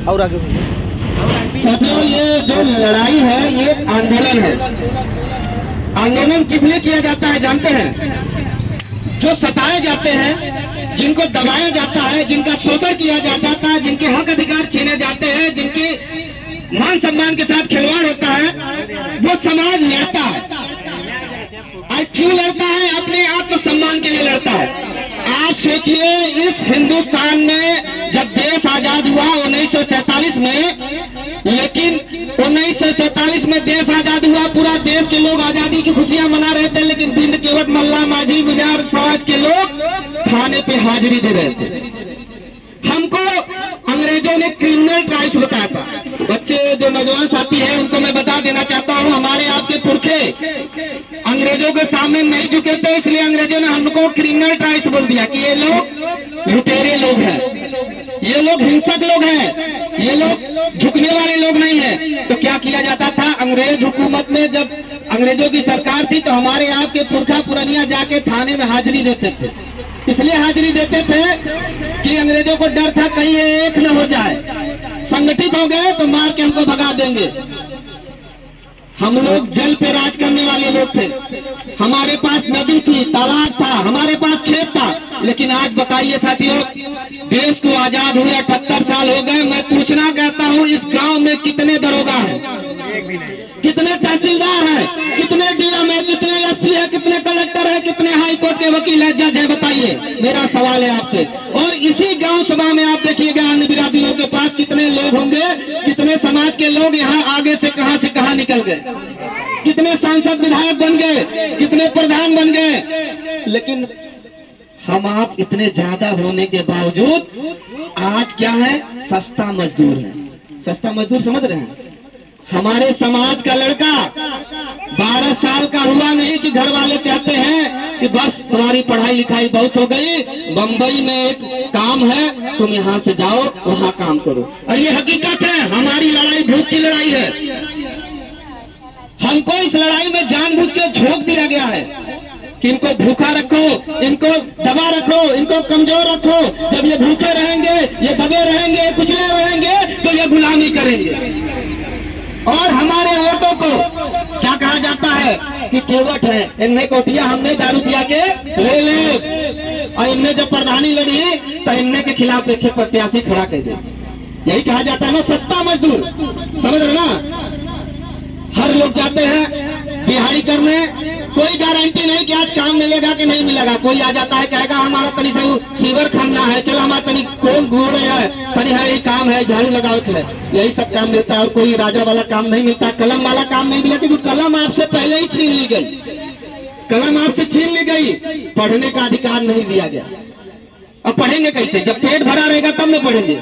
और आगे साथियों, ये जो लड़ाई है ये आंदोलन है। आंदोलन किस लिए किया जाता है जानते हैं? जो सताए जाते हैं, जिनको दबाया जाता है, जिनका शोषण किया जाता है, जिनके हक अधिकार छीने जाते हैं, जिनके मान सम्मान के साथ खिलवाड़ होता है, वो समाज लड़ता है। आज क्यों लड़ता है? अपने आत्मसम्मान के लिए लड़ता है। आप सोचिए, इस हिंदुस्तान में जब देश आजाद हुआ 1947 में, लेकिन 1947 में देश आजाद हुआ, पूरा देश के लोग आजादी की खुशियां मना रहे थे, लेकिन बिंद केवट मल्ला माझी बाजार समाज के लोग थाने पे हाजिरी दे रहे थे। हमको अंग्रेजों ने क्रिमिनल ट्राइब्स बताया था। बच्चे जो नौजवान साथी हैं उनको मैं बता देना चाहता हूं, हमारे आपके पुरखे अंग्रेजों के सामने नहीं झुके थे, इसलिए अंग्रेजों ने हमको क्रिमिनल ट्राइब्स बोल दिया कि ये लोग लुटेरे लोग हैं, ये लोग हिंसक लोग हैं, ये लोग झुकने वाले लोग नहीं हैं। तो क्या किया जाता था? अंग्रेज हुकूमत में जब अंग्रेजों की सरकार थी तो हमारे आपके पुरखा पुरनिया जाके थाने में हाजिरी देते थे। इसलिए हाजिरी देते थे कि अंग्रेजों को डर था कहीं एक न हो जाए, संगठित हो गए तो मार के हमको भगा देंगे। हम लोग जल पे राज करने वाले लोग थे, हमारे पास नदी थी, तालाब था, हमारे पास खेत था। लेकिन आज बताइए साथियों, देश को आजाद हुए 78 साल हो गए, मैं पूछना कहता हूँ, इस गांव में कितने दरोगा हैं, कितने तहसीलदार हैं, कितने डीएम है, कितने एसपी है, कितने कलेक्टर है, कितने हाई कोर्ट के वकील है, जज है? बताइए, मेरा सवाल है आपसे। और इसी गांव सभा में आप देखिएगा अन्य बिरादरियों के पास कितने लोग होंगे, कितने समाज के लोग यहाँ आगे से कहां निकल गए, कितने सांसद विधायक बन गए, कितने प्रधान बन गए। लेकिन हम आप इतने ज्यादा होने के बावजूद आज क्या है? सस्ता मजदूर है। सस्ता मजदूर समझ रहे हैं? हमारे समाज का लड़का 12 साल का हुआ नहीं कि घर वाले कहते हैं कि बस तुम्हारी पढ़ाई लिखाई बहुत हो गई, बंबई में एक काम है, तुम यहाँ से जाओ, वहाँ काम करो। और ये हकीकत है, हमारी लड़ाई भूख की लड़ाई है। हमको इस लड़ाई में जानबूझ के झोंक दिया गया है कि इनको भूखा रखो, इनको दबा रखो, इनको कमजोर रखो। जब ये भूखे रहेंगे, ये दबे रहेंगे, कुचले रहेंगे, तो ये गुलामी करेंगे। और हमारे वोटों को क्या कहा जाता है कि केवट है, इनने कोटिया हमने दारू पिया के ले ले, और इनने जब प्रधानी लड़ी तो इनने के खिलाफ एक प्रत्याशी खड़ा कर दे। यही कहा जाता है ना, सस्ता मजदूर। समझ रहे ना? हर लोग जाते हैं दिहाड़ी करने, कोई गारंटी नहीं कि आज काम मिलेगा कि नहीं मिलेगा। कोई आ जाता है, कहेगा हमारा तनी से सीवर खनना है, चल हमारा तनी कौन घूर है, तनी है ये काम है, झाड़ू लगाओ है, यही सब काम मिलता है। और कोई राजा वाला काम नहीं मिलता, कलम वाला काम नहीं मिलता, क्योंकि कलम आपसे पहले ही छीन ली गई, कलम आपसे छीन ली गई, पढ़ने का अधिकार नहीं दिया गया। अब पढ़ेंगे कैसे? जब पेट भरा रहेगा तब न पढ़ेंगे,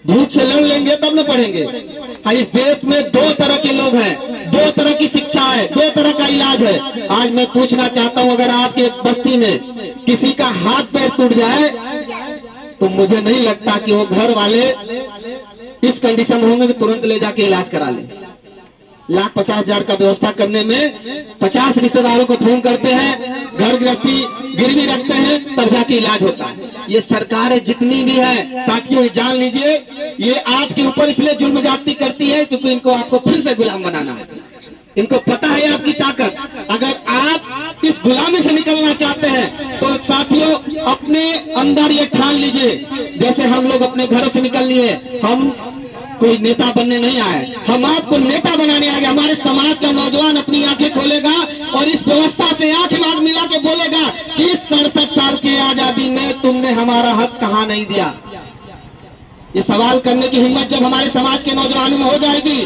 भूख से लड़ लेंगे तब न पढ़ेंगे। इस देश में 2 तरह के लोग हैं, 2 तरह की शिक्षा है, 2 तरह का इलाज है। आज मैं पूछना चाहता हूं, अगर आपके बस्ती में किसी का हाथ पैर टूट जाए तो मुझे नहीं लगता कि वो घर वाले इस कंडीशन होंगे कि तुरंत ले जाके इलाज करा ले। 1,50,000 का व्यवस्था करने में 50 रिश्तेदारों को फोन करते हैं, घर गृहस्थी गिरवी रखते हैं, तब जाके इलाज होता है। ये सरकारें जितनी भी है साथियों, जान लीजिए, ये आपके ऊपर इसलिए जुल्म ज्यादती करती है क्योंकि इनको आपको फिर से गुलाम बनाना है। इनको पता है आपकी ताकत। अगर आप इस गुलामी से निकलना चाहते हैं तो साथियों अपने अंदर ये ठान लीजिए, जैसे हम लोग अपने घरों से निकल लिए, हम कोई नेता बनने नहीं आए, हम आपको नेता बनाने आए। हमारे समाज का नौजवान अपनी आंखें खोलेगा और इस व्यवस्था से आंख आंख मिला के बोलेगा कि 67 साल की आजादी में तुमने हमारा हक कहाँ नहीं दिया। ये सवाल करने की हिम्मत जब हमारे समाज के नौजवानों में हो जाएगी।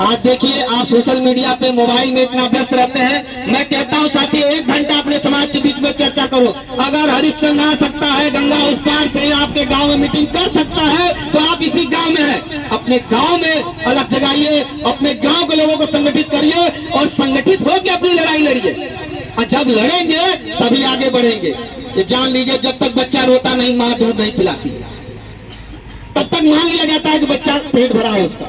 आज देखिए, आप सोशल मीडिया पे मोबाइल में इतना व्यस्त रहते हैं। मैं कहता हूं साथी, 1 घंटा अपने समाज के बीच में चर्चा करो। अगर हरिश्चंद्र आ सकता है, गंगा उस पार से आपके गांव में मीटिंग कर सकता है, तो आप इसी गांव में हैं। अपने गांव में अलग जगाइए, अपने गांव के लोगों को संगठित करिए और संगठित होकर अपनी लड़ाई लड़िए। और जब लड़ेंगे तभी आगे बढ़ेंगे। ये जान लीजिए, जब तक बच्चा रोता नहीं, माँ दूध नहीं पिलाती, तब तक मान लिया जाता है कि बच्चा पेट भरा है उसका।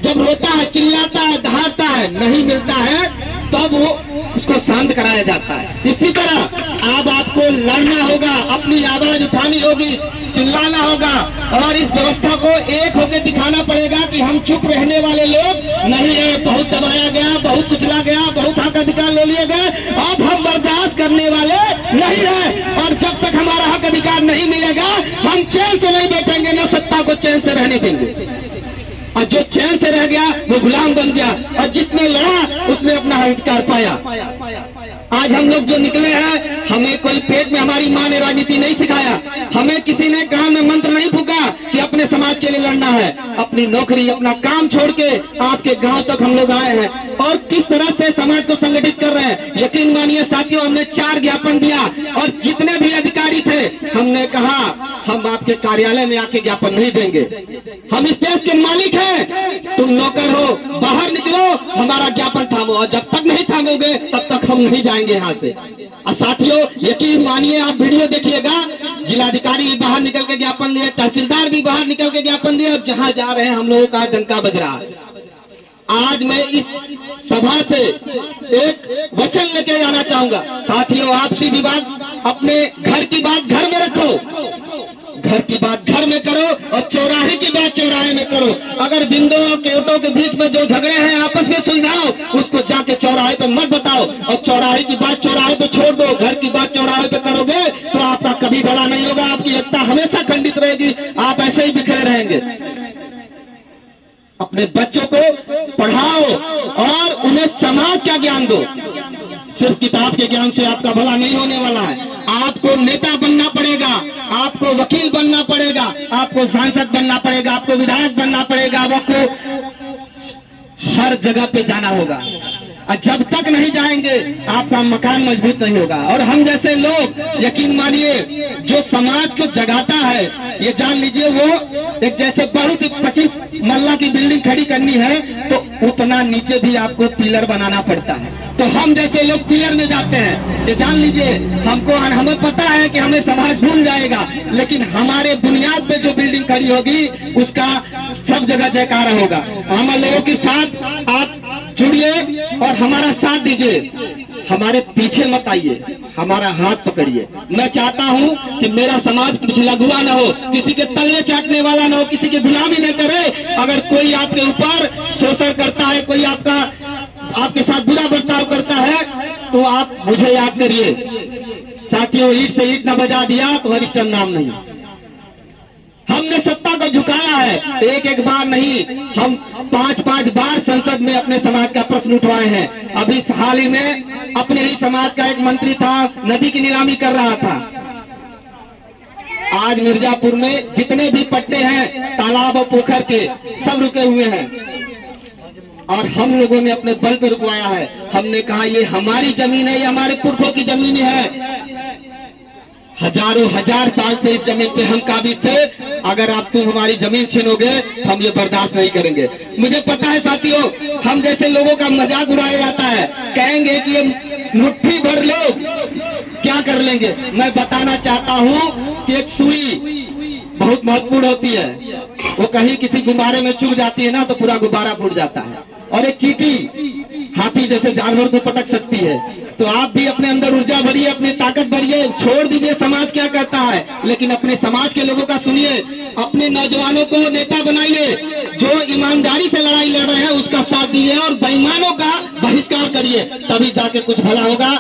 जब रोता है, चिल्लाता है, दहाड़ता है, नहीं मिलता है, तब वो उसको शांत कराया जाता है। इसी तरह अब आपको लड़ना होगा, अपनी आवाज उठानी होगी, चिल्लाना होगा और इस व्यवस्था को एक होकर दिखाना पड़ेगा कि हम चुप रहने वाले लोग नहीं है। बहुत दबाया गया, बहुत कुचला गया, बहुत हक अधिकार ले लिए गए, अब हम बर्दाश्त करने वाले नहीं है। और जब तक हमारा हक अधिकार नहीं मिलेगा हम चैन से नहीं बैठेंगे, न सत्ता को चैन से रहने देंगे। और जो चैन से रह गया वो गुलाम बन गया, और जिसने लड़ा उसने अपना अधिकार पाया। आज हम लोग जो निकले हैं, हमें कोई पेट में हमारी माँ ने राजनीति नहीं सिखाया, हमें किसी ने कान में मंत्र नहीं फूका कि अपने समाज के लिए लड़ना है। अपनी नौकरी, अपना काम छोड़ के आपके गांव तक हम लोग आए हैं और किस तरह से समाज को संगठित कर रहे हैं। यकीन मानिए साथियों, हमने 4 ज्ञापन दिया और जितने भी अधिकारी थे हमने कहा हम आपके कार्यालय में आके ज्ञापन नहीं देंगे, हम इस देश के मालिक हैं, तुम नौकर हो, बाहर निकलो, हमारा ज्ञापन थामो। और जब तक नहीं थामोगे तब तक हम नहीं जाएंगे यहाँ से। और साथियों यकीन मानिए, आप वीडियो देखिएगा, जिलाधिकारी भी बाहर निकल के ज्ञापन लिए, तहसीलदार भी बाहर निकल के ज्ञापन दिए, और जहाँ जा रहे हैं हम लोगों का डंका बज रहा है। आज मैं इस सभा से एक वचन लेके जाना चाहूंगा, साथियों आपसी विवाद, अपने घर की बात घर में रखो, घर की बात घर में करो और चौराहे की बात चौराहे में करो। अगर बिंदु और केवटों के बीच में जो झगड़े हैं आपस में सुलझाओ, उसको जाके चौराहे पे मत बताओ, और चौराहे की बात चौराहे पे छोड़ दो। घर की बात चौराहे पे करोगे तो आपका कभी भला नहीं होगा, आपकी एकता हमेशा खंडित रहेगी, आप ऐसे ही बिखरे रहेंगे। अपने बच्चों को पढ़ाओ और उन्हें समाज का ज्ञान दो। सिर्फ किताब के ज्ञान से आपका भला नहीं होने वाला है, आपको नेता बनना पड़ेगा, आपको वकील बनना पड़ेगा, आपको सांसद बनना पड़ेगा, आपको विधायक बनना पड़ेगा, आपको हर जगह पे जाना होगा। और जब तक नहीं जाएंगे आपका मकान मजबूत नहीं होगा। और हम जैसे लोग यकीन मानिए जो समाज को जगाता है, ये जान लीजिए, वो एक जैसे बहुत ही 25 मल्ला की बिल्डिंग खड़ी करनी है तो उतना नीचे भी आपको पिलर बनाना पड़ता है। तो हम जैसे लोग पिलर में जाते हैं, ये जान लीजिए हमें पता है कि हमें समाज भूल जाएगा, लेकिन हमारे बुनियाद पे जो बिल्डिंग खड़ी होगी उसका सब जगह जयकारा होगा। हम लोगों के साथ आप जुड़िए और हमारा साथ दीजिए, हमारे पीछे मत आइए, हमारा हाथ पकड़िए। मैं चाहता हूं कि मेरा समाज किसी लघुआ न हो, किसी के तलवे चाटने वाला न हो, किसी की गुलामी न करे। अगर कोई आपके ऊपर शोषण करता है, कोई आपके साथ बुरा बर्ताव करता है तो आप मुझे याद करिए। साथियों ईंट से ईंट न बजा दिया तो हरिश्चंद्र नाम नहीं। हमने सत्ता को झुकाया है, एक बार नहीं, हम 5 बार संसद में अपने समाज का प्रश्न उठवाए हैं। अभी हाल ही में अपने ही समाज का एक मंत्री था, नदी की नीलामी कर रहा था। आज मिर्जापुर में जितने भी पट्टे हैं तालाब और पोखर के, सब रुके हुए हैं और हम लोगों ने अपने बल पे रुकवाया है। हमने कहा ये हमारी जमीन है, ये हमारे पुरखों की जमीन है, हजारों हजार साल से इस जमीन पे हम काबिज थे। अगर आप तुम हमारी जमीन छीनोगे तो हम ये बर्दाश्त नहीं करेंगे। मुझे पता है साथियों, हम जैसे लोगों का मजाक उड़ाया जाता है, कहेंगे कि ये मुट्ठी भर लोग क्या कर लेंगे। मैं बताना चाहता हूँ कि एक सुई बहुत महत्वपूर्ण होती है, वो कहीं किसी गुब्बारे में चुभ जाती है ना तो पूरा गुब्बारा फूट जाता है, और एक चींटी हाथी जैसे जानवर को पटक सकती है। तो आप भी अपने अंदर ऊर्जा भरिए, अपनी ताकत भरिए, छोड़ दीजिए समाज क्या कहता है, लेकिन अपने समाज के लोगों का सुनिए, अपने नौजवानों को नेता बनाइए, जो ईमानदारी से लड़ाई लड़ रहे हैं उसका साथ दीजिए और बेईमानों का बहिष्कार करिए, तभी जाके कुछ भला होगा।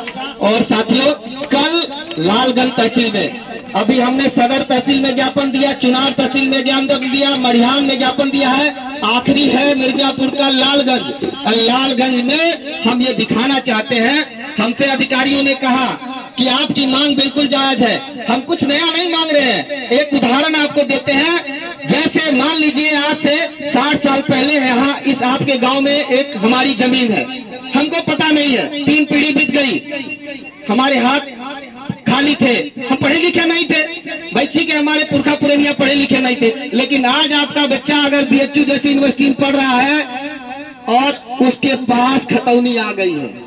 और साथियों कल लालगंज तहसील में, अभी हमने सदर तहसील में ज्ञापन दिया, चुनार तहसील में ज्ञापन दिया, मढ़ियान में ज्ञापन दिया है, आखिरी है मिर्जापुर का लालगंज। लालगंज में हम ये दिखाना चाहते हैं, हमसे अधिकारियों ने कहा कि आपकी मांग बिल्कुल जायज है, हम कुछ नया नहीं मांग रहे हैं। एक उदाहरण आपको देते हैं, जैसे मान लीजिए आज से 60 साल पहले यहाँ इस आपके गांव में एक हमारी जमीन है, हमको पता नहीं है, 3 पीढ़ी बीत गई, हमारे हाथ खाली थे, हम पढ़े लिखे नहीं थे भाई, ठीक है हमारे पुरखा पुरनिया पढ़े लिखे नहीं थे, लेकिन आज आपका बच्चा अगर BHU जैसी यूनिवर्सिटी में पढ़ रहा है और उसके पास खतौनी आ गई है।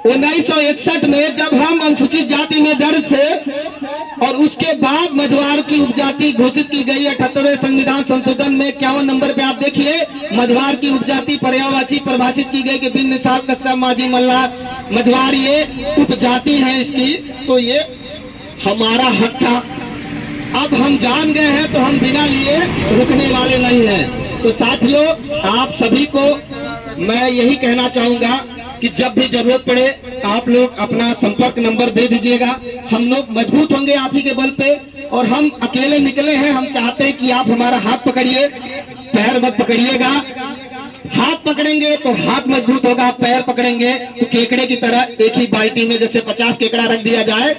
1961 में जब हम अनुसूचित जाति में दर्ज थे और उसके बाद मझवार की उपजाति घोषित की गई 78वें संविधान संशोधन में 51 नंबर पे आप देखिए, मझवार की उपजाति पर्यायवाची परिभाषित की गई कि बिन निषाद कश्यप माझी मल्ला मझवार ये उपजाति है इसकी, तो ये हमारा हक था। अब हम जान गए हैं तो हम बिना लिए रुकने वाले नहीं हैं। तो साथियों, आप सभी को मैं यही कहना चाहूंगा कि जब भी जरूरत पड़े आप लोग अपना संपर्क नंबर दे दीजिएगा। हम लोग मजबूत होंगे आप ही के बल पे, और हम अकेले निकले हैं। हम चाहते हैं कि आप हमारा हाथ पकड़िए, पैर मत पकड़िएगा। हाथ पकड़ेंगे तो हाथ मजबूत होगा, पैर पकड़ेंगे तो केकड़े की तरह एक ही बाल्टी में जैसे 50 केकड़ा रख दिया जाए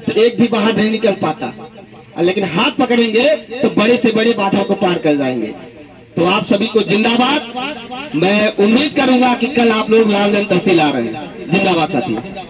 तो एक भी बाहर नहीं निकल पाता, लेकिन हाथ पकड़ेंगे तो बड़े से बड़े बाधा को पार कर जाएंगे। तो आप सभी को जिंदाबाद। मैं उम्मीद करूंगा कि कल आप लोग लालगंज तहसील आ रहे हैं। जिंदाबाद साथियों।